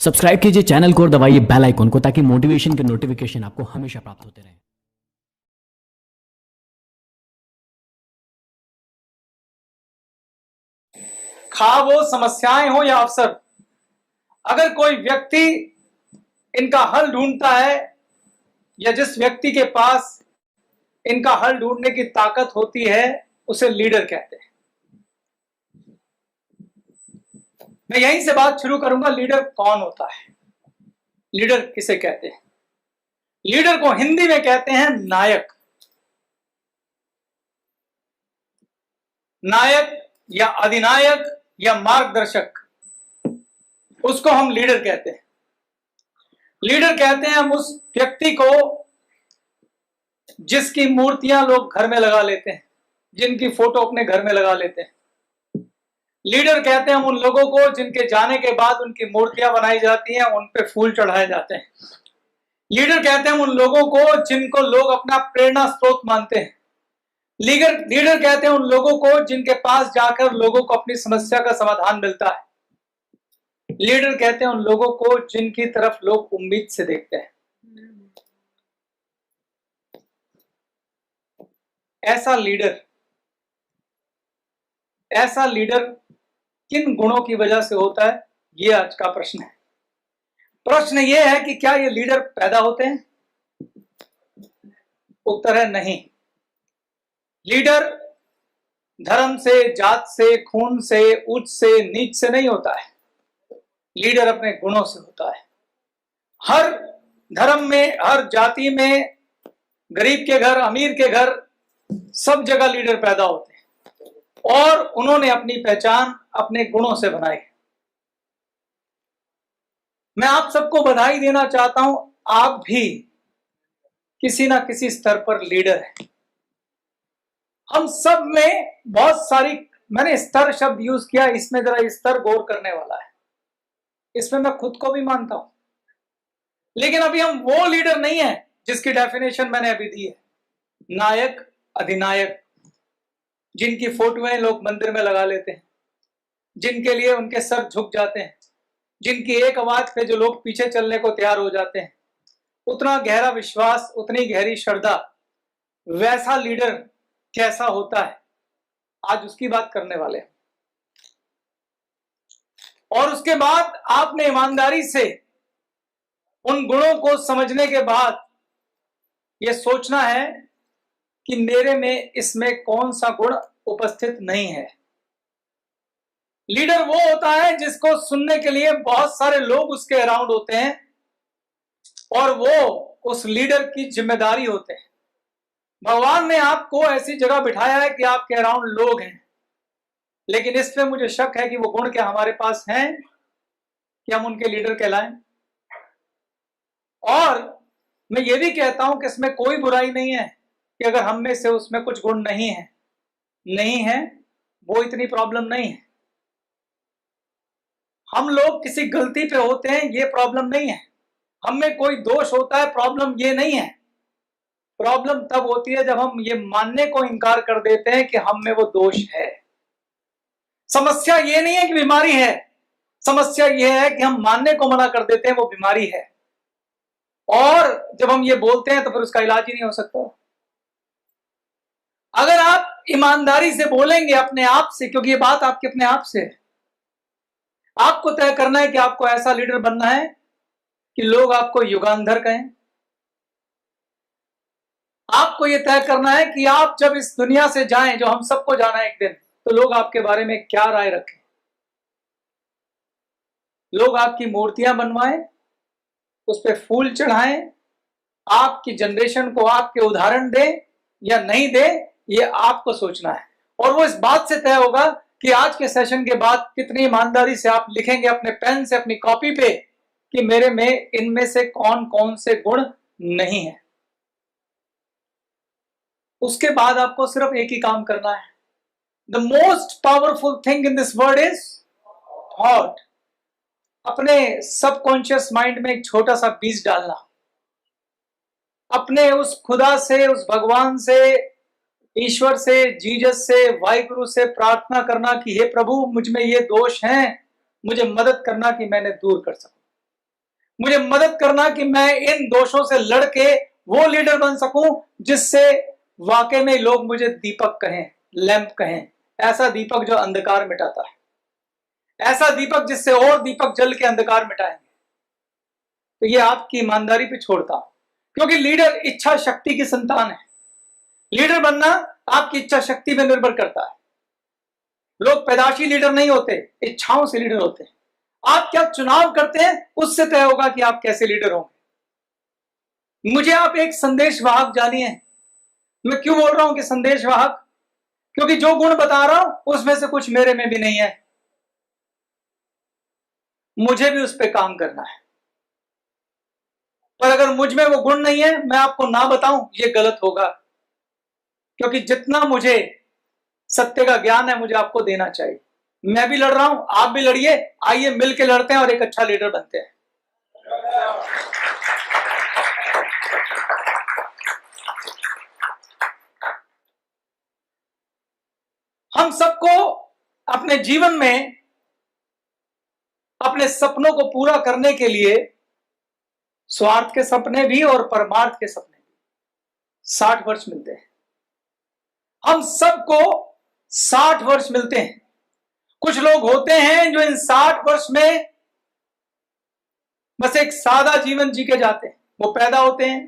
Subscribe कीजिए channel को और दबाइए बेल आइकन को ताकि मोटिवेशन के नोटिफिकेशन आपको हमेशा प्राप्त होते रहें। खा वो समस्याएं हो या अवसर, अगर कोई व्यक्ति इनका हल ढूंढता है या जिस व्यक्ति के पास इनका हल ढूंढने की ताकत होती है उसे लीडर कहते हैं। मैं यहीं से बात शुरू करूंगा। लीडर कौन होता है? लीडर किसे कहते हैं? लीडर को हिंदी में कहते हैं नायक। नायक या अधिनायक या मार्गदर्शक, उसको हम लीडर कहते हैं। लीडर कहते हैं हम उस व्यक्ति को जिसकी मूर्तियां लोग घर में लगा लेते हैं, जिनकी फोटो अपने घर में लगा लेते हैं। लीडर कहते हैं हम उन लोगों को जिनके जाने के बाद उनकी मूर्तियां बनाई जाती हैं, उन पे फूल चढ़ाए जाते हैं। लीडर कहते हैं हम उन लोगों को जिनको लोग अपना प्रेरणा स्रोत मानते हैं। लीडर कहते हैं उन लोगों को जिनके पास जाकर लोगों को अपनी समस्या का समाधान मिलता है। लीडर कहते हैं उन लोगों को जिनकी तरफ लोग उम्मीद से देखते हैं। ऐसा लीडर किन गुणों की वजह से होता है, ये आज का प्रश्न है। प्रश्न ये है कि क्या ये लीडर पैदा होते हैं? उत्तर है नहीं। लीडर धर्म से, जात से, खून से, उच्च से, नीच से नहीं होता है। लीडर अपने गुणों से होता है। हर धर्म में, हर जाति में, गरीब के घर, अमीर के घर, सब जगह लीडर पैदा होते हैं और उन्होंने अपनी पहचान अपने गुणों से बनाई। मैं आप सबको बधाई देना चाहता हूं, आप भी किसी ना किसी स्तर पर लीडर हैं। हम सब में बहुत सारी, मैंने स्तर शब्द यूज किया, इसमें जरा स्तर गौर करने वाला है। इसमें मैं खुद को भी मानता हूं, लेकिन अभी हम वो लीडर नहीं है जिसकी डेफिनेशन मैंने अभी दी है। नायक, अधिनायक, जिनकी फोटोएं लोग मंदिर में लगा लेते हैं, जिनके लिए उनके सर झुक जाते हैं, जिनकी एक आवाज पे जो लोग पीछे चलने को तैयार हो जाते हैं। उतना गहरा विश्वास, उतनी गहरी श्रद्धा, वैसा लीडर कैसा होता है, आज उसकी बात करने वाले हैं। और उसके बाद आपने ईमानदारी से उन गुणों को समझने के बाद यह सोचना है कि मेरे में इसमें कौन सा गुण उपस्थित नहीं है। लीडर वो होता है जिसको सुनने के लिए बहुत सारे लोग उसके अराउंड होते हैं और वो उस लीडर की जिम्मेदारी होते हैं। भगवान ने आपको ऐसी जगह बिठाया है कि आपके अराउंड लोग हैं, लेकिन इस पे मुझे शक है कि वो गुण क्या हमारे पास हैं कि हम उनके लीडर कहलाएं। और मैं ये भी कहता हूं कि इसमें कोई बुराई नहीं है कि अगर हम में से उसमें कुछ गुण नहीं है, वो इतनी प्रॉब्लम नहीं है। हम लोग किसी गलती पे होते हैं, ये प्रॉब्लम नहीं है। हम में कोई दोष होता है, प्रॉब्लम ये नहीं है। प्रॉब्लम तब होती है जब हम ये मानने को इनकार कर देते हैं कि हम में वो दोष है। समस्या ये नहीं है कि बीमारी है, समस्या ये है कि हम मानने को मना कर देते हैं वो बीमारी है। और जब हम ये बोलते हैं तो फिर उसका इलाज ही नहीं हो सकता। अगर आप ईमानदारी से बोलेंगे अपने आप से, क्योंकि ये बात आपके अपने आप से है, आपको तय करना है कि आपको ऐसा लीडर बनना है कि लोग आपको युगांधर कहें। आपको यह तय करना है कि आप जब इस दुनिया से जाएं, जो हम सबको जाना है एक दिन, तो लोग आपके बारे में क्या राय रखें। लोग आपकी मूर्तियां बनवाएं, उस पर फूल चढ़ाएं, आपकी जनरेशन को आपके उदाहरण दें या नहीं दें, ये आपको सोचना है। और वो इस बात से तय होगा कि आज के सेशन के बाद कितनी ईमानदारी से आप लिखेंगे अपने पेन से, अपनी कॉपी पे, कि मेरे में इनमें से कौन कौन से गुण नहीं है। उसके बाद आपको सिर्फ एक ही काम करना है। The most powerful thing in this world is thought. अपने सबकॉन्शियस माइंड में एक छोटा सा बीज डालना, अपने उस खुदा से, उस भगवान से, ईश्वर से, जीसस से, वाहिगुरु से प्रार्थना करना कि हे प्रभु, मुझ में ये दोष हैं, मुझे मदद करना कि मैंने दूर कर सकूं। मुझे मदद करना कि मैं इन दोषों से लड़के वो लीडर बन सकूं जिससे वाकई में लोग मुझे दीपक कहें, लैंप कहें, ऐसा दीपक जो अंधकार मिटाता है, ऐसा दीपक जिससे और दीपक जल के अंधकार मिटाएंगे। तो ये आपकी ईमानदारी पे छोड़ता हूं, क्योंकि लीडर इच्छा शक्ति की संतान है। लीडर बनना आपकी इच्छा शक्ति पे निर्भर करता है। लोग पैदाशी लीडर नहीं होते, इच्छाओं से लीडर होते हैं। आप क्या चुनाव करते हैं उससे तय होगा कि आप कैसे लीडर होंगे। मुझे आप एक संदेश वाहक जानिए। मैं क्यों बोल रहा हूं कि संदेश वाहक? क्योंकि जो गुण बता रहा हूं उसमें से कुछ मेरे में भी नहीं है, मुझे भी उस पर काम करना है। पर अगर मुझ में वो गुण नहीं है, मैं आपको ना बताऊं, ये गलत होगा। क्योंकि जितना मुझे सत्य का ज्ञान है मुझे आपको देना चाहिए। मैं भी लड़ रहा हूं, आप भी लड़िए, आइए मिलकर लड़ते हैं और एक अच्छा लीडर बनते हैं। हम सबको अपने जीवन में अपने सपनों को पूरा करने के लिए स्वार्थ के सपने भी और परमार्थ के सपने भी 60 वर्ष मिलते हैं। हम सबको 60 वर्ष मिलते हैं। कुछ लोग होते हैं जो इन 60 वर्ष में बस एक सादा जीवन जी के जाते हैं। वो पैदा होते हैं,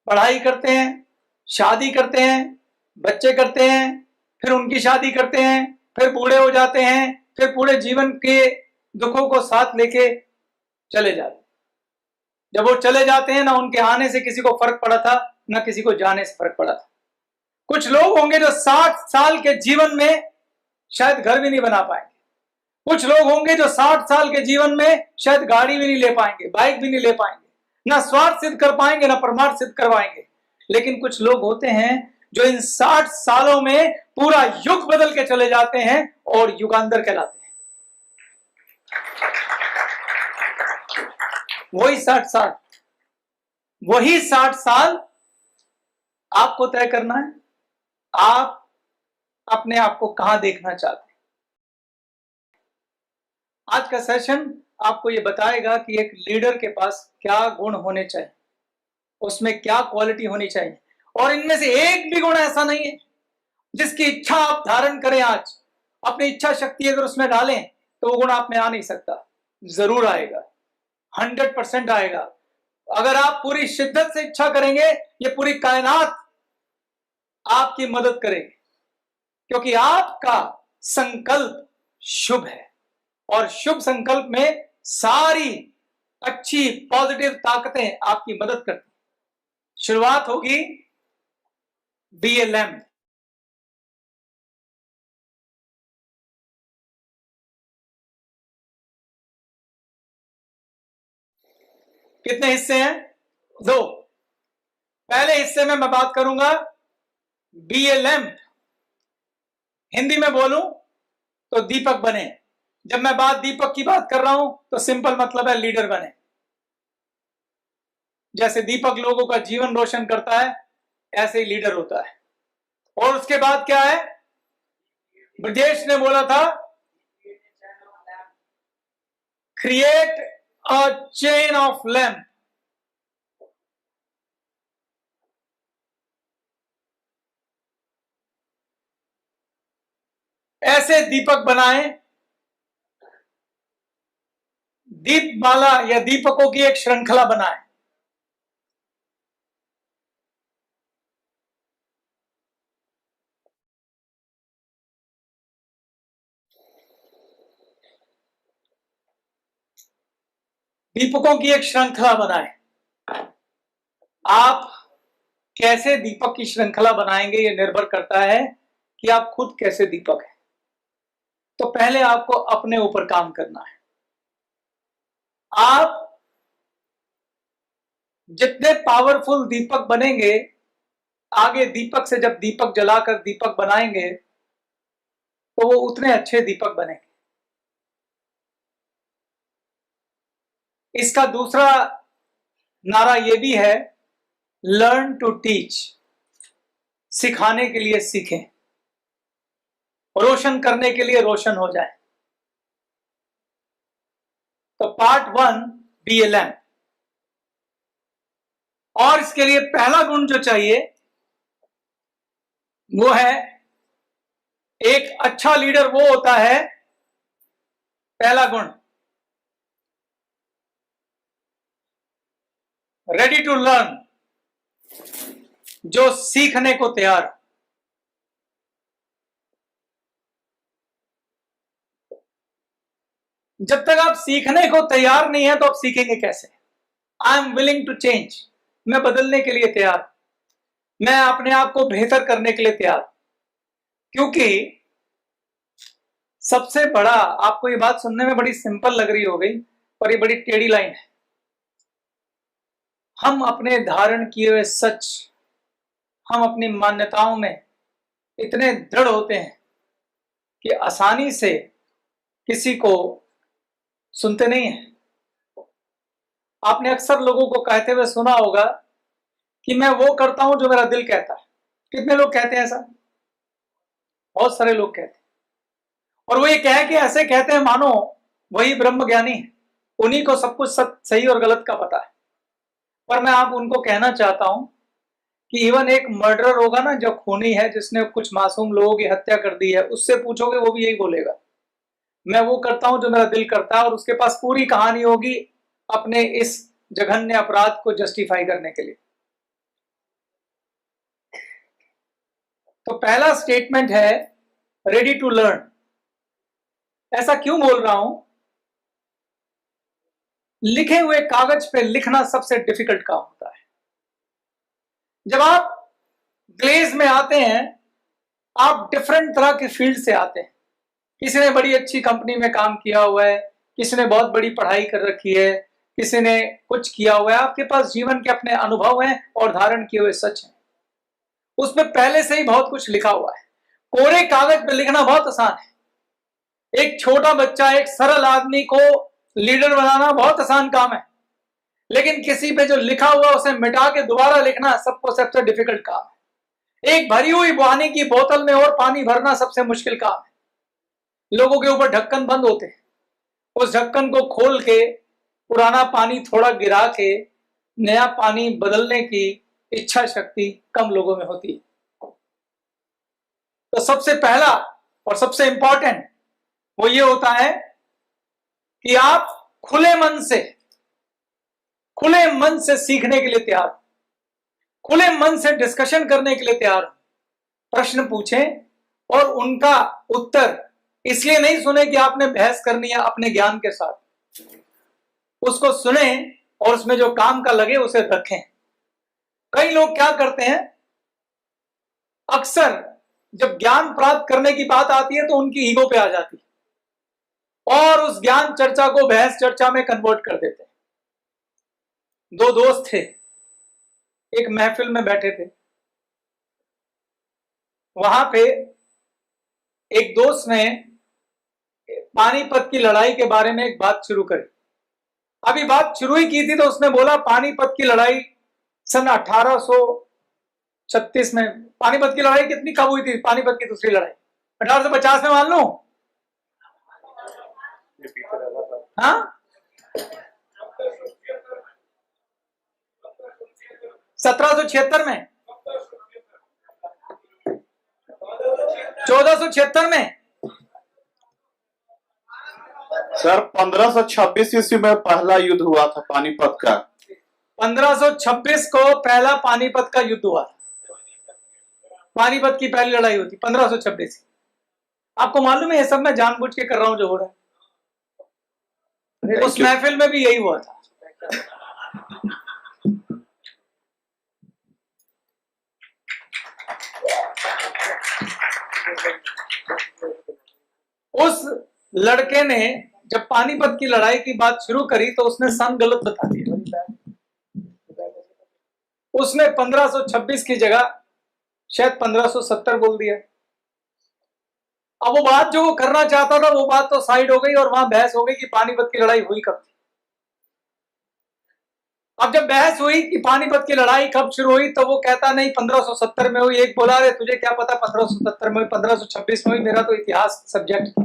पढ़ाई करते हैं, शादी करते हैं, बच्चे करते हैं, फिर उनकी शादी करते हैं, फिर बूढ़े हो जाते हैं, फिर पूरे जीवन के दुखों को साथ लेके चले जाते हैं। जब वो चले जाते हैं, ना उनके आने से किसी को फर्क पड़ा था, ना किसी को जाने से फर्क पड़ा था। कुछ लोग होंगे जो 60 साल के जीवन में शायद घर भी नहीं बना पाएंगे। कुछ लोग होंगे जो 60 साल के जीवन में शायद गाड़ी भी नहीं ले पाएंगे, बाइक भी नहीं ले पाएंगे, ना स्वार्थ सिद्ध कर पाएंगे, ना परमार्थ सिद्ध करवाएंगे। लेकिन कुछ लोग होते हैं जो इन 60 सालों में पूरा युग बदल के चले जाते हैं और युगांतर कहलाते हैं। वही 60 साल आपको तय करना है, आप अपने आप को कहां देखना चाहते हैं। आज का सेशन आपको यह बताएगा कि एक लीडर के पास क्या गुण होने चाहिए, उसमें क्या क्वालिटी होनी चाहिए। और इनमें से एक भी गुण ऐसा नहीं है जिसकी इच्छा आप धारण करें, आज अपनी इच्छा शक्ति अगर उसमें डालें तो वो गुण आप में आ नहीं सकता। जरूर आएगा, 100% आएगा। अगर आप पूरी शिद्दत से इच्छा करेंगे, ये पूरी कायनात आपकी मदद करेगी, क्योंकि आपका संकल्प शुभ है और शुभ संकल्प में सारी अच्छी पॉजिटिव ताकतें आपकी मदद करती। शुरुआत होगी बी ए लैम्प। कितने हिस्से हैं? 2। पहले हिस्से में मैं बात करूंगा बी ए लैम्प। हिंदी में बोलूं तो दीपक बने। जब मैं दीपक की बात कर रहा हूं तो सिंपल मतलब है लीडर बने। जैसे दीपक लोगों का जीवन रोशन करता है, ऐसे ही लीडर होता है। और उसके बाद क्या है? ब्रजेश ने बोला था, create a chain of lamp. ऐसे दीपक बनाएं, दीपमाला या दीपकों की एक श्रृंखला बनाएं। दीपकों की एक श्रृंखला बनाएं। आप कैसे दीपक की श्रृंखला बनाएंगे, यह निर्भर करता है कि आप खुद कैसे दीपक हैं। तो पहले आपको अपने ऊपर काम करना है। आप जितने पावरफुल दीपक बनेंगे, आगे दीपक से जब दीपक जलाकर दीपक बनाएंगे तो वो उतने अच्छे दीपक बनेंगे। इसका दूसरा नारा यह भी है, लर्न टू टीच। सिखाने के लिए सीखें, रोशन करने के लिए रोशन हो जाए। तो पार्ट 1 बी ए लैम्प। और इसके लिए पहला गुण जो चाहिए वो है, एक अच्छा लीडर वो होता है, पहला गुण, रेडी टू लर्न, जो सीखने को तैयार। जब तक आप सीखने को तैयार नहीं है तो आप सीखेंगे कैसे? I am willing to change, मैं बदलने के लिए तैयार, मैं अपने आप को बेहतर करने के लिए तैयार। क्योंकि सबसे बड़ा, आपको ये बात सुनने में बड़ी सिंपल लग रही हो गई, पर ये बड़ी टेढ़ी लाइन है। हम अपने धारण किए हुए सच, हम अपनी मान्यताओं में इतने दृढ़ होते हैं कि आसानी से किसी को सुनते नहीं हैं। आपने अक्सर लोगों को कहते हुए सुना होगा कि मैं वो करता हूं जो मेरा दिल कहता है। कितने लोग कहते हैं ऐसा? बहुत सारे लोग कहते हैं। और वो ये कह के ऐसे कहते हैं मानो वही ब्रह्म ज्ञानी है, उन्हीं को सब कुछ सही और गलत का पता है। पर मैं आप उनको कहना चाहता हूं कि इवन एक मर्डरर होगा ना, जो खूनी है, जिसने कुछ मासूम लोगों की हत्या कर दी है, उससे पूछोगे वो भी यही बोलेगा, मैं वो करता हूं जो मेरा दिल करता है। और उसके पास पूरी कहानी होगी अपने इस जघन्य अपराध को जस्टिफाई करने के लिए। तो पहला स्टेटमेंट है रेडी टू लर्न। ऐसा क्यों बोल रहा हूं? लिखे हुए कागज पे लिखना सबसे डिफिकल्ट काम होता है। जब आप ग्लेज में आते हैं, आप डिफरेंट तरह के फील्ड से आते हैं। किसी ने बड़ी अच्छी कंपनी में काम किया हुआ है, किसी ने बहुत बड़ी पढ़ाई कर रखी है, किसी ने कुछ किया हुआ है। आपके पास जीवन के अपने अनुभव हैं और धारण किए हुए सच हैं, उसमें पहले से ही बहुत कुछ लिखा हुआ है। कोरे कागज पे लिखना बहुत आसान है। एक छोटा बच्चा, एक सरल आदमी को लीडर बनाना बहुत आसान काम है, लेकिन किसी पे जो लिखा हुआ उसे मिटा के दोबारा लिखना सबको सबसे डिफिकल्ट काम है। एक भरी हुई पानी की बोतल में और पानी भरना सबसे मुश्किल काम है। लोगों के ऊपर ढक्कन बंद होते हैं, उस ढक्कन को खोल के पुराना पानी थोड़ा गिरा के नया पानी बदलने की इच्छा शक्ति कम लोगों में होती है। तो सबसे पहला और सबसे इंपॉर्टेंट वो ये होता है कि आप खुले मन से सीखने के लिए तैयार, खुले मन से डिस्कशन करने के लिए तैयार। प्रश्न पूछें और उनका उत्तर इसलिए नहीं सुने कि आपने बहस करनी है अपने ज्ञान के साथ, उसको सुने और उसमें जो काम का लगे उसे रखें। कई लोग क्या करते हैं, अक्सर जब ज्ञान प्राप्त करने की बात आती है तो उनकी ईगो पे आ जाती है और उस ज्ञान चर्चा को बहस चर्चा में कन्वर्ट कर देते हैं। दो दोस्त थे, एक महफिल में बैठे थे। वहां पे एक दोस्त ने पानीपत की लड़ाई के बारे में एक बात शुरू करी। अभी बात शुरू ही की थी तो उसने बोला पानीपत की लड़ाई सन 1836 में। पानीपत की लड़ाई कितनी कब हुई थी? पानीपत की दूसरी लड़ाई 1850 में मान लो। हाँ, 1776 में, 1476 में। सर 1526 ईस्वी में पहला युद्ध हुआ था पानीपत का। 1526 को पहला पानीपत का युद्ध हुआ। पानीपत की पहली लड़ाई होती 1526। आपको मालूम है ये सब मैं जानबूझ के कर रहा हूं जो हो रहा है। उस महफिल में भी यही हुआ था। उस लड़के ने जब पानीपत की लड़ाई की बात शुरू करी तो उसने सन गलत बता दिया। उसने 1526 की जगह शायद 1570 बोल दिया। अब वो बात जो वो करना चाहता था वो बात तो साइड हो गई और वहां बहस हो गई कि पानीपत की लड़ाई हुई कब थी। अब जब बहस हुई कि पानीपत की लड़ाई कब शुरू हुई तो वो कहता नहीं 1570 में हुई। एक बोला रे तुझे क्या पता 1570 में हुई, 1526 में हुई, मेरा तो इतिहास सब्जेक्ट था।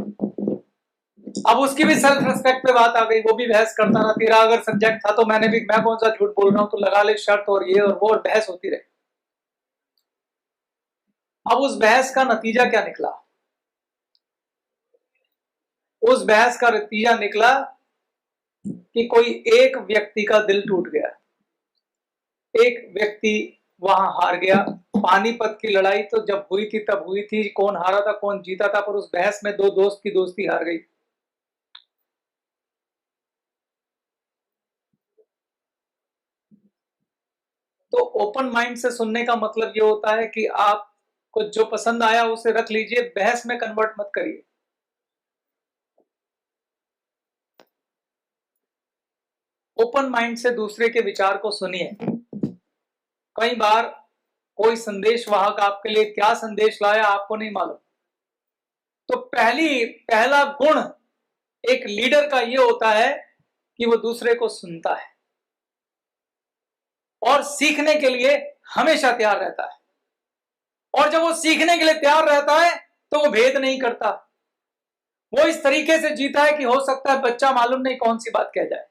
अब उसकी भी सेल्फ रिस्पेक्ट पे बात आ गई, वो भी बहस करता रहा, तेरा अगर सब्जेक्ट था तो मैं कौन सा झूठ बोल रहा हूं, तो लगा ले शर्त और ये और वो, और बहस होती रही। अब उस बहस का नतीजा क्या निकला? उस बहस का नतीजा निकला कि कोई एक व्यक्ति का दिल टूट गया, एक व्यक्ति वहां हार गया। पानीपत की लड़ाई तो जब हुई थी तब हुई थी, कौन हारा था कौन जीता था, पर उस बहस में दो दोस्त की दोस्ती हार गई। तो ओपन माइंड से सुनने का मतलब ये होता है कि आपको जो पसंद आया उसे रख लीजिए, बहस में कन्वर्ट मत करिए। ओपन माइंड से दूसरे के विचार को सुनिए। कई बार कोई संदेश वाहक आपके लिए क्या संदेश लाया आपको नहीं मालूम। तो पहला गुण एक लीडर का यह होता है कि वो दूसरे को सुनता है और सीखने के लिए हमेशा तैयार रहता है। और जब वो सीखने के लिए तैयार रहता है तो वो भेद नहीं करता। वो इस तरीके से जीता है कि हो सकता है बच्चा मालूम नहीं कौन सी बात कह जाए।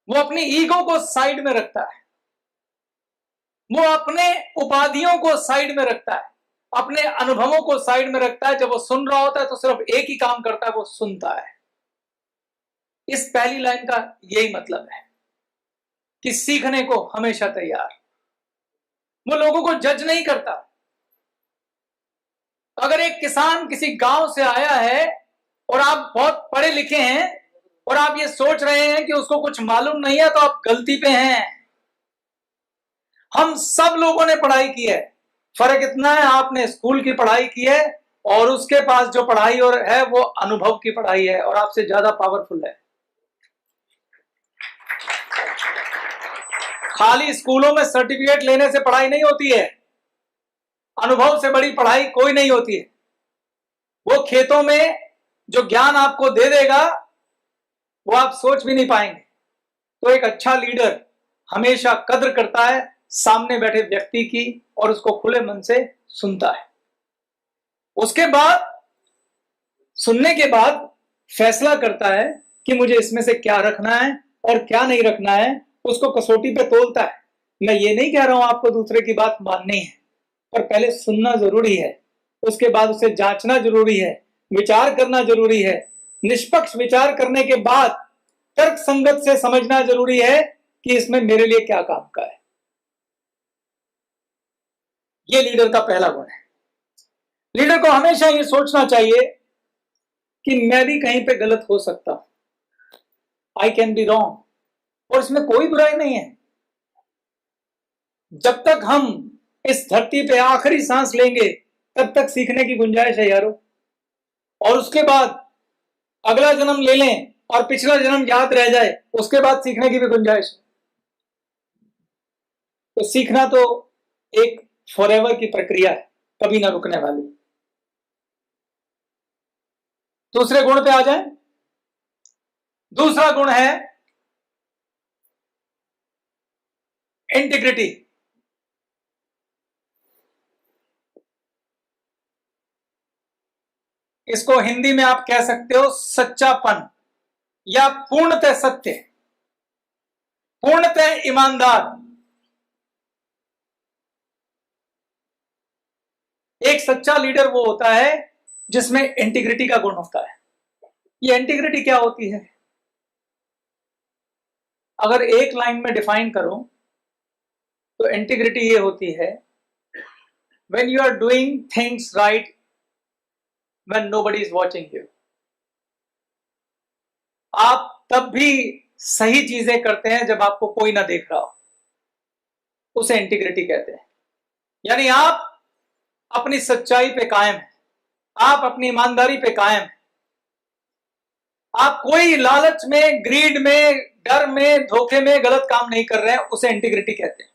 वो अपनी ईगो को साइड में रखता है, वो अपने उपाधियों को साइड में रखता है, अपने अनुभवों को साइड में रखता है। जब वो सुन रहा होता है तो सिर्फ एक ही काम करता है, वो सुनता है। इस पहली लाइन का यही मतलब है कि सीखने को हमेशा तैयार। वो लोगों को जज नहीं करता। अगर एक किसान किसी गांव से आया है और आप बहुत पढ़े लिखे हैं और आप ये सोच रहे हैं कि उसको कुछ मालूम नहीं है, तो आप गलती पे हैं। हम सब लोगों ने पढ़ाई की है, फर्क इतना है आपने स्कूल की पढ़ाई की है और उसके पास जो पढ़ाई और है वो अनुभव की पढ़ाई है और आपसे ज्यादा पावरफुल है। खाली स्कूलों में सर्टिफिकेट लेने से पढ़ाई नहीं होती है, अनुभव से बड़ी पढ़ाई कोई नहीं होती है। वो खेतों में जो ज्ञान आपको दे देगा वो आप सोच भी नहीं पाएंगे। तो एक अच्छा लीडर हमेशा कद्र करता है सामने बैठे व्यक्ति की और उसको खुले मन से सुनता है। उसके बाद सुनने के बाद फैसला करता है कि मुझे इसमें से क्या रखना है और क्या नहीं रखना है, उसको कसौटी पे तोलता है। मैं ये नहीं कह रहा हूं आपको दूसरे की बात माननी है, पर पहले सुनना जरूरी है, उसके बाद उसे जांचना जरूरी है, विचार करना जरूरी है। निष्पक्ष विचार करने के बाद तर्क संगत से समझना जरूरी है कि इसमें मेरे लिए क्या काम का है। यह लीडर का पहला गुण है। लीडर को हमेशा ये सोचना चाहिए कि मैं भी कहीं पे गलत हो सकता हूं, आई कैन बी रॉन्ग, और इसमें कोई बुराई नहीं है। जब तक हम इस धरती पे आखिरी सांस लेंगे तब तक सीखने की गुंजाइश है यारों। और उसके बाद अगला जन्म ले लें और पिछला जन्म याद रह जाए, उसके बाद सीखने की भी गुंजाइश है। तो सीखना तो एक फॉरएवर की प्रक्रिया है, कभी ना रुकने वाली। दूसरे गुण पे आ जाए। दूसरा गुण है इंटीग्रिटी। इसको हिंदी में आप कह सकते हो सच्चापन या पूर्णतः सत्य, पूर्णतः ईमानदार। एक सच्चा लीडर वो होता है जिसमें इंटीग्रिटी का गुण होता है। ये इंटीग्रिटी क्या होती है? अगर एक लाइन में डिफाइन करो तो इंटीग्रिटी ये होती है, when you are doing things right when nobody is watching you. आप तब भी सही चीजें करते हैं जब आपको कोई ना देख रहा हो, उसे इंटीग्रिटी कहते हैं। यानी आप अपनी सच्चाई पे कायम है, आप अपनी ईमानदारी पे कायम है, आप कोई लालच में, ग्रीड में, डर में, धोखे में गलत काम नहीं कर रहे हैं, उसे इंटीग्रिटी कहते हैं।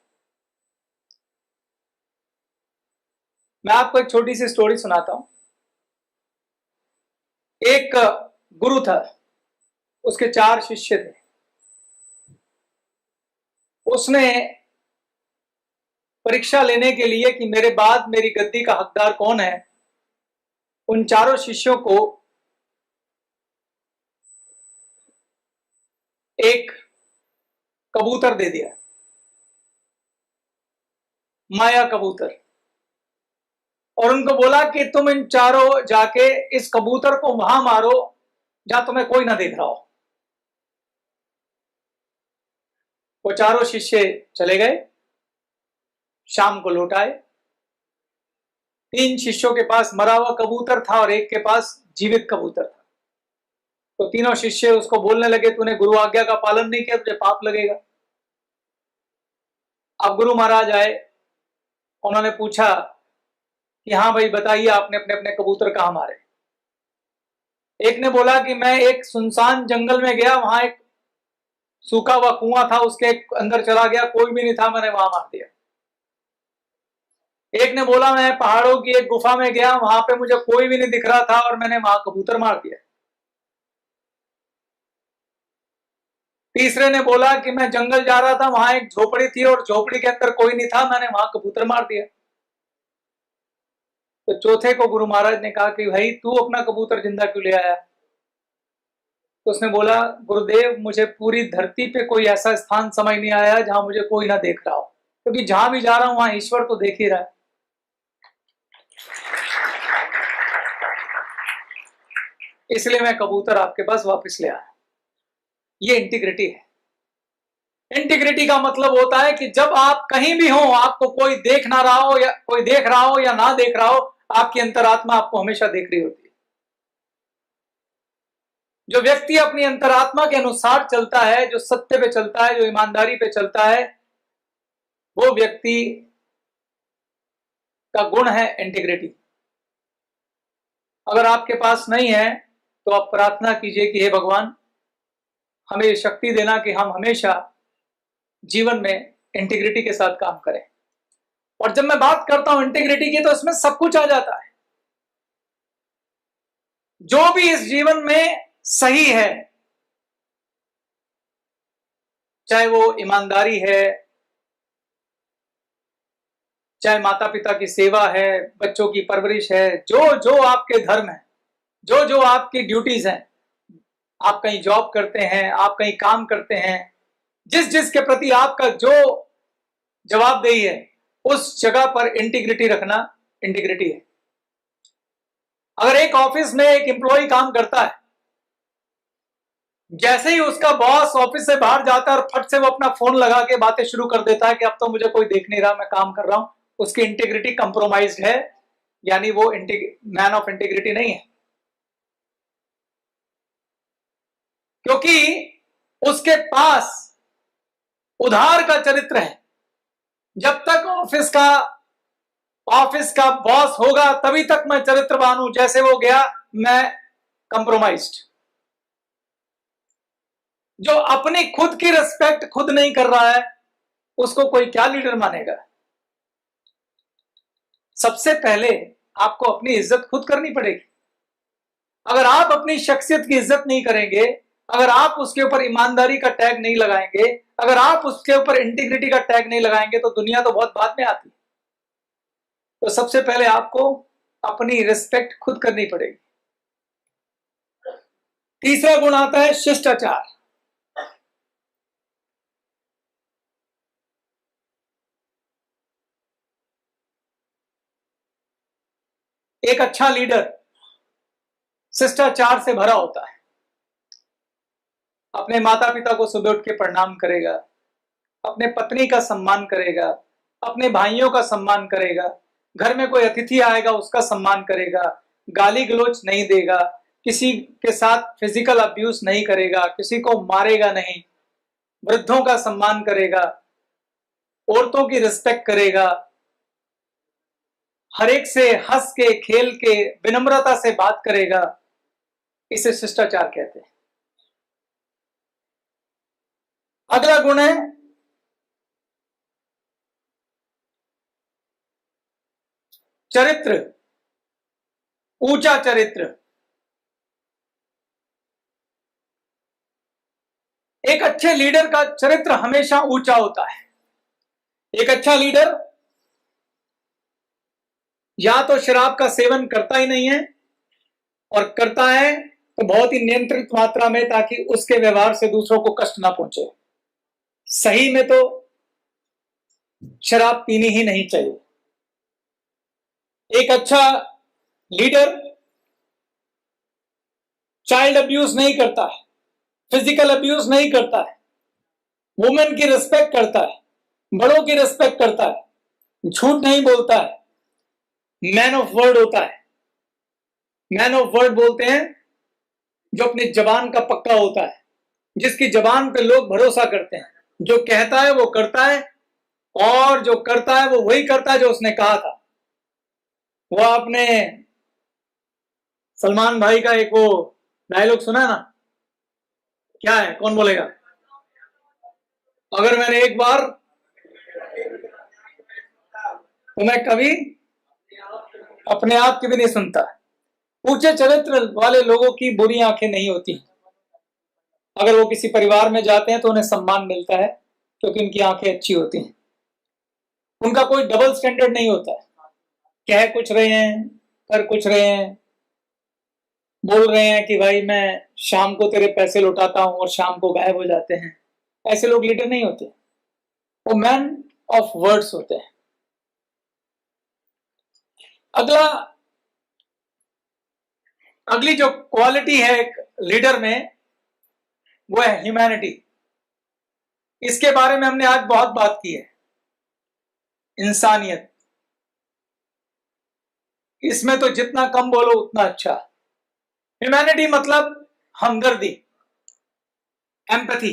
मैं आपको एक छोटी सी स्टोरी सुनाता हूं। एक गुरु था, उसके 4 शिष्य थे। उसने परीक्षा लेने के लिए कि मेरे बाद मेरी गद्दी का हकदार कौन है, उन चारों शिष्यों को एक कबूतर दे दिया, माया कबूतर, और उनको बोला कि तुम इन चारों जाके इस कबूतर को वहां मारो जहां तुम्हें कोई ना देख रहा हो। वो चारों शिष्य चले गए, शाम को लौट आए। 3 शिष्यों के पास मरा हुआ कबूतर था और एक के पास जीवित कबूतर था। तो तीनों शिष्य उसको बोलने लगे, तूने गुरु आज्ञा का पालन नहीं किया, तुझे पाप लगेगा। अब गुरु महाराज आए, उन्होंने पूछा कि हाँ भाई बताइए, आपने अपने अपने कबूतर कहां मारे। एक ने बोला कि मैं एक सुनसान जंगल में गया, वहां एक सूखा हुआ कुआं था, उसके अंदर चला गया, कोई भी नहीं था, मैंने वहां मार दिया। एक ने बोला मैं पहाड़ों की एक गुफा में गया, वहां पे मुझे कोई भी नहीं दिख रहा था और मैंने वहां कबूतर मार दिया। तीसरे ने बोला कि मैं जंगल जा रहा था, वहां एक झोपड़ी थी और झोपड़ी के अंदर कोई नहीं था, मैंने वहां कबूतर मार दिया। तो चौथे को गुरु महाराज ने कहा कि भाई तू अपना कबूतर जिंदा क्यों ले आया। तो उसने बोला, गुरुदेव मुझे पूरी धरती पे कोई ऐसा स्थान समझ नहीं आया जहां मुझे कोई ना देख रहा हो, क्योंकि जहां भी जा रहा हूं वहां ईश्वर तो देख ही रहा है। इसलिए मैं कबूतर आपके पास वापस ले आया। ये इंटीग्रिटी है। इंटीग्रिटी का मतलब होता है कि जब आप कहीं भी हो, आपको कोई देख ना रहा हो, या कोई देख रहा हो या ना देख रहा हो, आपकी अंतरात्मा आपको हमेशा देख रही होती है। जो व्यक्ति अपनी अंतरात्मा के अनुसार चलता है, जो सत्य पे चलता है, जो ईमानदारी पे चलता है, वो व्यक्ति का गुण है इंटीग्रिटी। अगर आपके पास नहीं है तो आप प्रार्थना कीजिए कि हे भगवान हमें शक्ति देना कि हम हमेशा जीवन में इंटीग्रिटी के साथ काम करें। और जब मैं बात करता हूं इंटीग्रिटी की, तो इसमें सब कुछ आ जाता है। जो भी इस जीवन में सही है, चाहे वो ईमानदारी है, चाहे माता पिता की सेवा है, बच्चों की परवरिश है, जो जो आपके धर्म है, जो जो आपकी ड्यूटीज हैं, आप कहीं जॉब करते हैं, आप कहीं काम करते हैं, जिस जिस के प्रति आपका जो जवाबदेही है, उस जगह पर इंटीग्रिटी रखना इंटीग्रिटी है। अगर एक ऑफिस में एक एम्प्लॉय काम करता है, जैसे ही उसका बॉस ऑफिस से बाहर जाता है और फट से वो अपना फोन लगा के बातें शुरू कर देता है कि अब तो मुझे कोई देख नहीं रहा, मैं काम कर रहा हूं, उसकी इंटीग्रिटी कंप्रोमाइज्ड है, यानी वो मैन ऑफ इंटीग्रिटी नहीं है। क्योंकि उसके पास उधार का चरित्र है। जब तक ऑफिस का बॉस होगा तभी तक मैं चरित्रवान हूं, जैसे वो गया मैं कंप्रोमाइज्ड। जो अपनी खुद की रिस्पेक्ट खुद नहीं कर रहा है, उसको कोई क्या लीडर मानेगा। सबसे पहले आपको अपनी इज्जत खुद करनी पड़ेगी। अगर आप अपनी शख्सियत की इज्जत नहीं करेंगे, अगर आप उसके ऊपर ईमानदारी का टैग नहीं लगाएंगे, अगर आप उसके ऊपर इंटीग्रिटी का टैग नहीं लगाएंगे, तो दुनिया तो बहुत बाद में आती है। तो सबसे पहले आपको अपनी रिस्पेक्ट खुद करनी पड़ेगी। तीसरा गुण आता है शिष्टाचार। एक अच्छा लीडर शिष्टाचार से भरा होता है। अपने माता पिता को सुबह उठ के प्रणाम करेगा, अपने पत्नी का सम्मान करेगा, अपने भाइयों का सम्मान करेगा, घर में कोई अतिथि आएगा उसका सम्मान करेगा, गाली गलौज नहीं देगा, किसी के साथ फिजिकल अब्यूज नहीं करेगा, किसी को मारेगा नहीं, वृद्धों का सम्मान करेगा, औरतों की रिस्पेक्ट करेगा, हर एक से हंस के खेल के विनम्रता से बात करेगा। इसे शिष्टाचार कहते हैं। अगला गुण है चरित्र, ऊंचा चरित्र। एक अच्छे लीडर का चरित्र हमेशा ऊंचा होता है। एक अच्छा लीडर या तो शराब का सेवन करता ही नहीं है, और करता है तो बहुत ही नियंत्रित मात्रा में, ताकि उसके व्यवहार से दूसरों को कष्ट ना पहुंचे। सही में तो शराब पीनी ही नहीं चाहिए। एक अच्छा लीडर चाइल्ड अब्यूज नहीं करता है, फिजिकल अब्यूज नहीं करता है, वुमेन की रिस्पेक्ट करता है, बड़ों की रिस्पेक्ट करता है, झूठ नहीं बोलता है, मैन ऑफ वर्ड होता है। मैन ऑफ वर्ड बोलते हैं जो अपनी जबान का पक्का होता है, जिसकी जबान पे लोग भरोसा करते हैं, जो कहता है वो करता है, और जो करता है वो वही करता है जो उसने कहा था। वो आपने सलमान भाई का एक वो डायलॉग सुना है ना, क्या है, कौन बोलेगा? अगर मैंने एक बार, तो मैं कभी अपने आप की भी नहीं सुनता। ऊंचे चरित्र वाले लोगों की बुरी आंखें नहीं होती। अगर वो किसी परिवार में जाते हैं तो उन्हें सम्मान मिलता है, क्योंकि उनकी आंखें अच्छी होती हैं। उनका कोई डबल स्टैंडर्ड नहीं होता है। कह कुछ रहे हैं, कर कुछ रहे हैं, बोल रहे हैं कि भाई मैं शाम को तेरे पैसे लौटाता हूं और शाम को गायब हो जाते हैं। ऐसे लोग लीडर नहीं होते, वो मैन ऑफ वर्ड्स होते हैं। अगली जो क्वालिटी है एक लीडर में, वो है ह्यूमैनिटी। इसके बारे में हमने आज बहुत बात की है। इंसानियत, इसमें तो जितना कम बोलो उतना अच्छा। ह्यूमैनिटी मतलब हमदर्दी, एम्पैथी,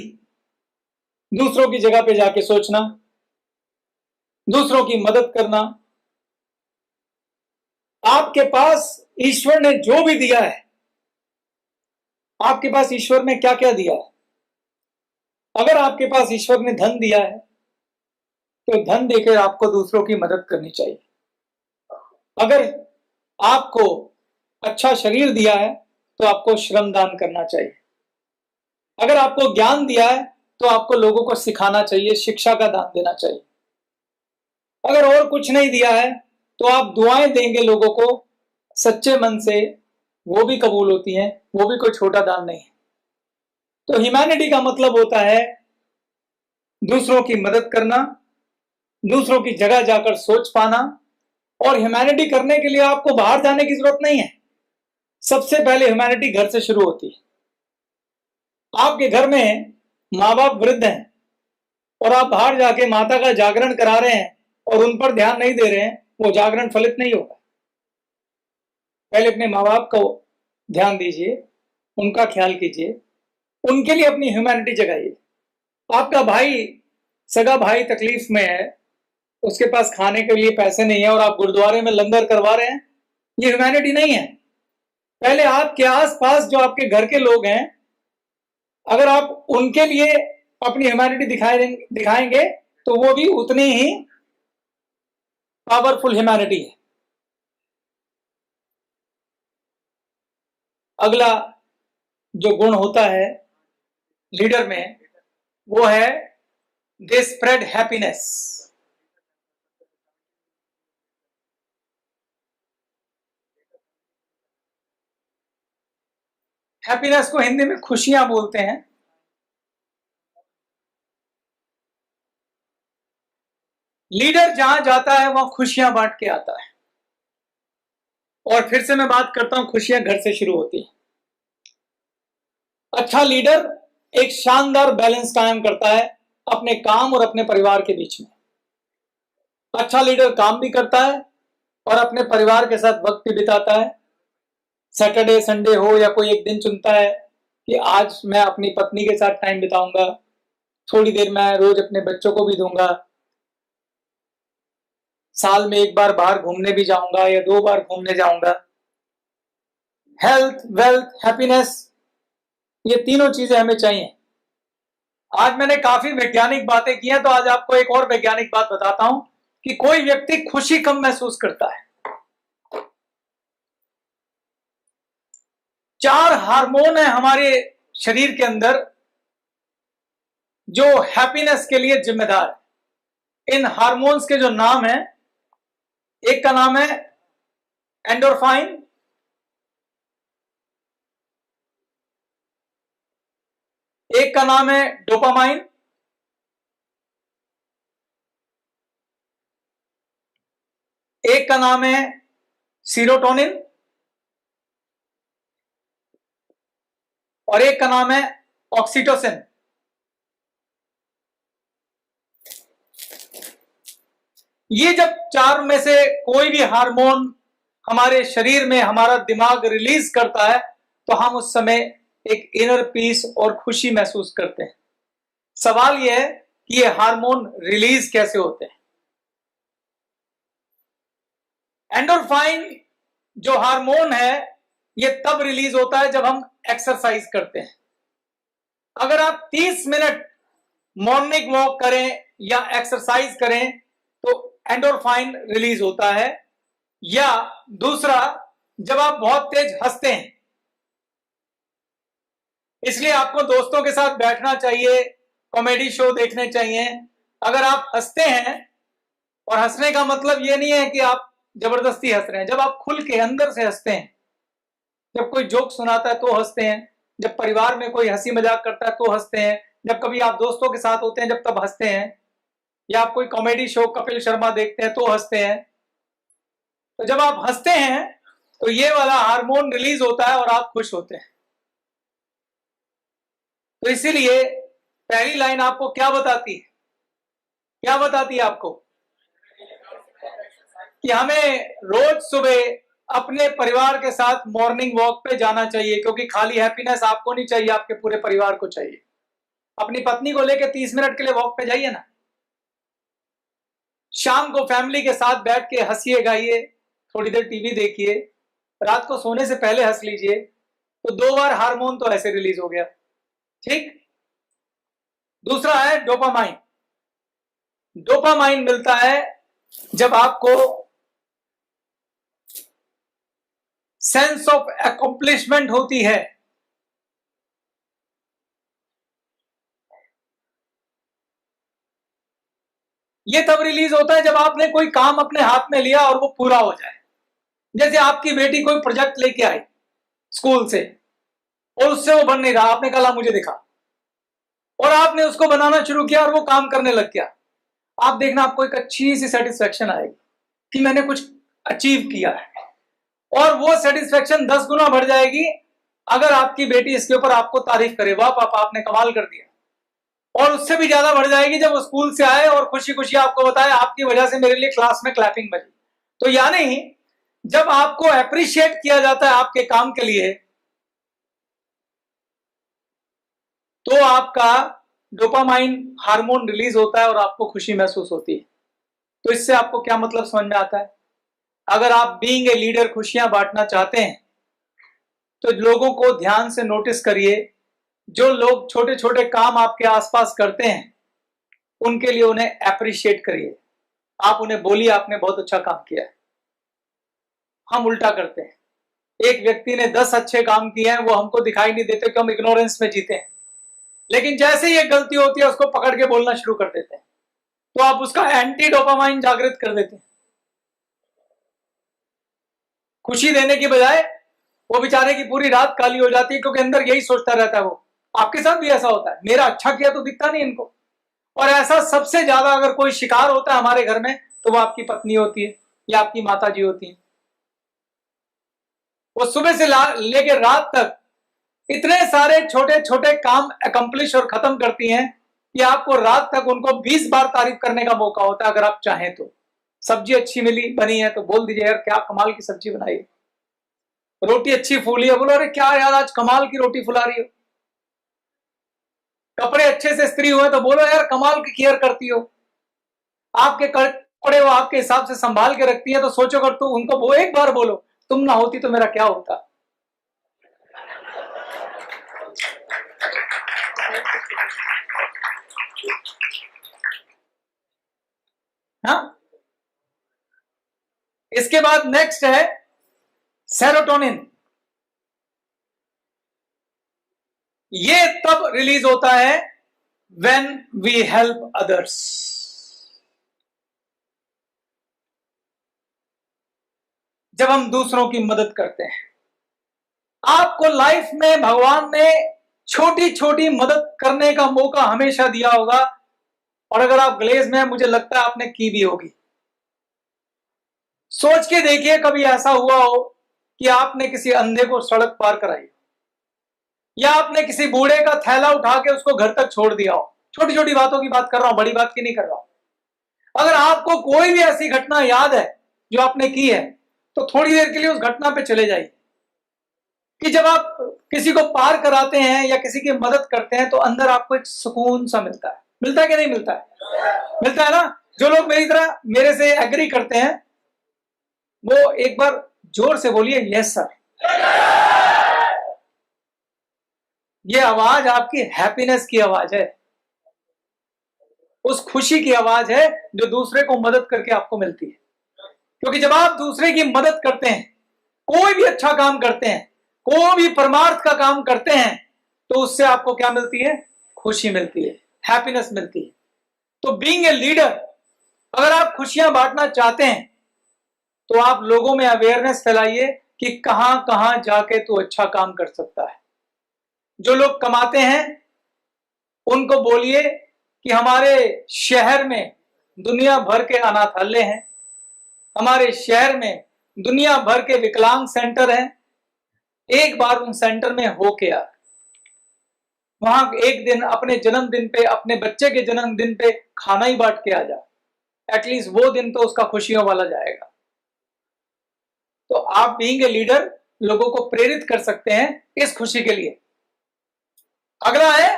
दूसरों की जगह पे जाके सोचना, दूसरों की मदद करना। आपके पास ईश्वर ने जो भी दिया है, आपके पास ईश्वर ने क्या क्या दिया है। अगर आपके पास ईश्वर ने धन दिया है, तो धन देकर आपको दूसरों की मदद करनी चाहिए। अगर आपको अच्छा शरीर दिया है, तो आपको श्रम दान करना चाहिए। अगर आपको ज्ञान दिया है, तो आपको लोगों को सिखाना चाहिए, शिक्षा का दान देना चाहिए। अगर और कुछ नहीं दिया है, तो आप दुआएं देंगे लोगों को सच्चे मन से, वो भी कबूल होती हैं, वो भी कोई छोटा दान नहीं है। तो ह्यूमैनिटी का मतलब होता है दूसरों की मदद करना, दूसरों की जगह जाकर सोच पाना। और ह्यूमैनिटी करने के लिए आपको बाहर जाने की जरूरत नहीं है। सबसे पहले ह्यूमैनिटी घर से शुरू होती है। आपके घर में माँ बाप वृद्ध हैं और आप बाहर जाके माता का जागरण करा रहे हैं और उन पर ध्यान नहीं दे रहे हैं, वो जागरण फलित नहीं होगा। पहले अपने माँ बाप को ध्यान दीजिए, उनका ख्याल कीजिए, उनके लिए अपनी ह्यूमैनिटी जगाइए। आपका भाई, सगा भाई तकलीफ में है, उसके पास खाने के लिए पैसे नहीं है और आप गुरुद्वारे में लंगर करवा रहे हैं, ये ह्यूमैनिटी नहीं है। पहले आपके आसपास जो आपके घर के लोग हैं, अगर आप उनके लिए अपनी ह्यूमैनिटी दिखाएंगे, तो वो भी उतनी ही पावरफुल ह्यूमैनिटी है। अगला जो गुण होता है लीडर में, वो है दे स्प्रेड हैप्पीनेस। हैप्पीनेस को हिंदी में खुशियां बोलते हैं। लीडर जहां जाता है वहां खुशियां बांट के आता है। और फिर से मैं बात करता हूं, खुशियां घर से शुरू होती हैं। अच्छा लीडर एक शानदार बैलेंस कायम करता है अपने काम और अपने परिवार के बीच में। अच्छा लीडर काम भी करता है और अपने परिवार के साथ वक्त भी बिताता है। सैटरडे संडे हो या कोई एक दिन चुनता है कि आज मैं अपनी पत्नी के साथ टाइम बिताऊंगा, थोड़ी देर मैं रोज अपने बच्चों को भी दूंगा, साल में एक बार बाहर घूमने भी जाऊंगा या 2 बार घूमने जाऊंगा। हेल्थ, वेल्थ, हैप्पीनेस, ये तीनों चीजें हमें चाहिए। आज मैंने काफी वैज्ञानिक बातें की हैं, तो आज आपको एक और वैज्ञानिक बात बताता हूं कि कोई व्यक्ति खुशी कम महसूस करता है। 4 हार्मोन है हमारे शरीर के अंदर जो हैप्पीनेस के लिए जिम्मेदार है। इन हार्मोन्स के जो नाम है, एक का नाम है एंडोर्फाइन, एक का नाम है डोपामाइन, एक का नाम है सीरोटोनिन, और एक का नाम है ऑक्सीटोसिन। ये जब चार में से कोई भी हार्मोन हमारे शरीर में हमारा दिमाग रिलीज करता है तो हम उस समय एक इनर पीस और खुशी महसूस करते हैं। सवाल यह है कि ये हार्मोन रिलीज कैसे होते हैं। एंडोर्फाइन जो हार्मोन है ये तब रिलीज होता है जब हम एक्सरसाइज करते हैं। अगर आप 30 मिनट मॉर्निंग वॉक करें या एक्सरसाइज करें तो एंडोर्फाइन रिलीज होता है। या दूसरा, जब आप बहुत तेज हंसते हैं, इसलिए आपको दोस्तों के साथ बैठना चाहिए, कॉमेडी शो देखने चाहिए। अगर आप हंसते हैं, और हंसने का मतलब ये नहीं है कि आप जबरदस्ती हंस रहे हैं, जब आप खुल के अंदर से हंसते हैं, जब कोई जोक सुनाता है तो हंसते हैं, जब परिवार में कोई हंसी मजाक करता है तो हंसते हैं, जब कभी आप दोस्तों के साथ होते हैं जब तब हंसते हैं, या आप कोई कॉमेडी शो कपिल शर्मा देखते हैं तो हंसते हैं। तो जब आप हंसते हैं तो ये वाला हार्मोन रिलीज होता है और आप खुश होते हैं। तो इसीलिए पहली लाइन आपको क्या बताती है, क्या बताती है आपको, कि हमें रोज सुबह अपने परिवार के साथ मॉर्निंग वॉक पे जाना चाहिए, क्योंकि खाली हैप्पीनेस आपको नहीं चाहिए, आपके पूरे परिवार को चाहिए। अपनी पत्नी को लेकर 30 मिनट के लिए वॉक पे जाइए ना। शाम को फैमिली के साथ बैठ के हंसिए गाइए, थोड़ी देर टीवी देखिए, रात को सोने से पहले हंस लीजिए, तो 2 बार हार्मोन तो ऐसे रिलीज हो गया। ठीक। दूसरा है डोपामाइन। डोपामाइन मिलता है जब आपको सेंस ऑफ अकॉम्प्लिशमेंट होती है। ये तब रिलीज होता है जब आपने कोई काम अपने हाथ में लिया और वो पूरा हो जाए। जैसे आपकी बेटी कोई प्रोजेक्ट लेके आई स्कूल से और उससे वो बन नहीं रहा, आपने कहा मुझे दिखा, और आपने उसको बनाना शुरू किया और वो काम करने लग गया। आप देखना आपको एक अच्छी सी सेटिस्फेक्शन आएगी कि मैंने कुछ अचीव किया है, और वो सेटिस्फेक्शन 10 गुना बढ़ जाएगी अगर आपकी बेटी इसके ऊपर आपको तारीफ करे, वाह पापा आपने कमाल कर दिया। और उससे भी ज्यादा बढ़ जाएगी जब वो स्कूल से आए और खुशी खुशी आपको बताए आपकी वजह से मेरे लिए क्लास में क्लैपिंग बजी। तो यानी जब आपको अप्रिशिएट किया जाता है आपके काम के लिए तो आपका डोपामाइन हार्मोन रिलीज होता है और आपको खुशी महसूस होती है। तो इससे आपको क्या मतलब समझ में आता है? अगर आप बीइंग ए लीडर खुशियां बांटना चाहते हैं तो लोगों को ध्यान से नोटिस करिए। जो लोग छोटे छोटे काम आपके आसपास करते हैं उनके लिए उन्हें अप्रिशिएट करिए। आप उन्हें बोलिए आपने बहुत अच्छा काम किया है। हम उल्टा करते हैं, एक व्यक्ति ने 10 अच्छे काम किए हैं, वो हमको दिखाई नहीं देते कि हम इग्नोरेंस में जीते हैं, लेकिन जैसे ही एक गलती होती है उसको पकड़ के बोलना शुरू कर देते हैं, तो आप उसका एंटी डोपामाइन जागृत कर देते हैं। खुशी देने की बजाय वो बेचारे की पूरी रात काली हो जाती है, क्योंकि अंदर यही सोचता रहता है। वो आपके साथ भी ऐसा होता है, मेरा अच्छा किया तो दिखता नहीं इनको। और ऐसा सबसे ज्यादा अगर कोई शिकार होता है हमारे घर में तो वो आपकी पत्नी होती है या आपकी माता जी होती है। वो सुबह से लेकर रात तक इतने सारे छोटे छोटे काम अकम्प्लिश और खत्म करती हैं कि आपको रात तक उनको 20 बार तारीफ करने का मौका होता है अगर आप चाहें तो। सब्जी अच्छी बनी है तो बोल दीजिए यार क्या कमाल की सब्जी बनाई है। रोटी अच्छी फूली है, बोलो अरे क्या यार आज कमाल की रोटी फुला रही हो। कपड़े अच्छे से इस्त्री हुए तो बोलो यार कमाल की केयर करती हो। आपके कपड़े वो आपके हिसाब से संभाल के रखती है तो सोचो कर तू उनको वो एक बार बोलो तुम ना होती तो मेरा क्या होता। हाँ, इसके बाद नेक्स्ट है सेरोटोनिन। ये तब रिलीज होता है व्हेन वी हेल्प अदर्स। जब हम दूसरों की मदद करते हैं। आपको लाइफ में भगवान ने छोटी छोटी मदद करने का मौका हमेशा दिया होगा, और अगर आप ग्लेज में हैं, मुझे लगता है आपने की भी होगी। सोच के देखिए कभी ऐसा हुआ हो कि आपने किसी अंधे को सड़क पार कराई, या आपने किसी बूढ़े का थैला उठा के उसको घर तक छोड़ दिया हो। छोटी छोटी बातों की बात कर रहा हूं, बड़ी बात की नहीं कर रहा हूं। अगर आपको कोई भी ऐसी घटना याद है जो आपने की है, तो थोड़ी देर के लिए उस घटना पे चले जाइए कि जब आप किसी को पार कराते हैं या किसी की मदद करते हैं तो अंदर आपको एक सुकून सा मिलता है। मिलता है कि नहीं मिलता है? मिलता है ना। जो लोग मेरी तरह मेरे से एग्री करते हैं वो एक बार जोर से बोलिए यस सर। ये आवाज आपकी हैप्पीनेस की आवाज है, उस खुशी की आवाज है जो दूसरे को मदद करके आपको मिलती है। क्योंकि जब आप दूसरे की मदद करते हैं, कोई भी अच्छा काम करते हैं, कोई भी परमार्थ का काम करते हैं, तो उससे आपको क्या मिलती है? खुशी मिलती है, हैप्पीनेस मिलती है। तो बीइंग ए लीडर, अगर आप खुशियां बांटना चाहते हैं तो आप लोगों में अवेयरनेस फैलाइए कि कहां कहां जाके तू अच्छा काम कर सकता है। जो लोग कमाते हैं उनको बोलिए कि हमारे शहर में दुनिया भर के अनाथालय हैं, हमारे शहर में दुनिया भर के विकलांग सेंटर हैं। एक बार उन सेंटर में हो के आ, वहां एक दिन अपने जन्मदिन पे, अपने बच्चे के जन्मदिन पे खाना ही बांट के आ जा। एटलीस्ट वो दिन तो उसका खुशियों वाला जाएगा। तो आप बीइंग ए लीडर लोगों को प्रेरित कर सकते हैं इस खुशी के लिए। अगला है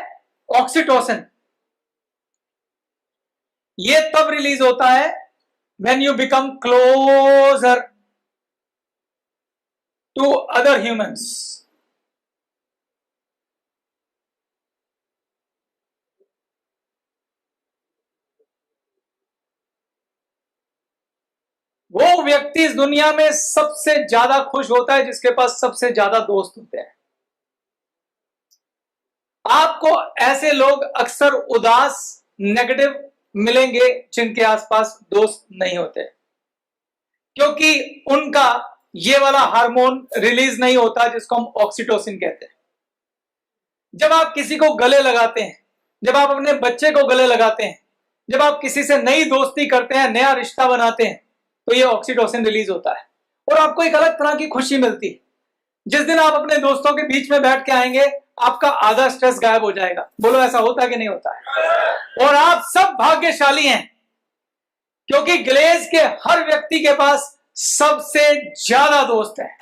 ऑक्सीटोसिन। ये तब रिलीज होता है when you become closer to other humans. वो व्यक्ति इस दुनिया में सबसे ज्यादा खुश होता है जिसके पास सबसे ज्यादा दोस्त होते हैं। आपको ऐसे लोग अक्सर उदास, नेगेटिव मिलेंगे जिनके आसपास दोस्त नहीं होते, क्योंकि उनका ये वाला हार्मोन रिलीज नहीं होता जिसको हम ऑक्सीटोसिन कहते हैं। जब आप किसी को गले लगाते हैं, जब आप अपने बच्चे को गले लगाते हैं, जब आप किसी से नई दोस्ती करते हैं, नया रिश्ता बनाते हैं, तो ये ऑक्सीटोसिन रिलीज होता है और आपको एक अलग तरह की खुशी मिलती है। जिस दिन आप अपने दोस्तों के बीच में बैठ के आएंगे, आपका आधा स्ट्रेस गायब हो जाएगा। बोलो ऐसा होता है कि नहीं होता है? और आप सब भाग्यशाली हैं क्योंकि ग्लेज के हर व्यक्ति के पास सबसे ज्यादा दोस्त हैं।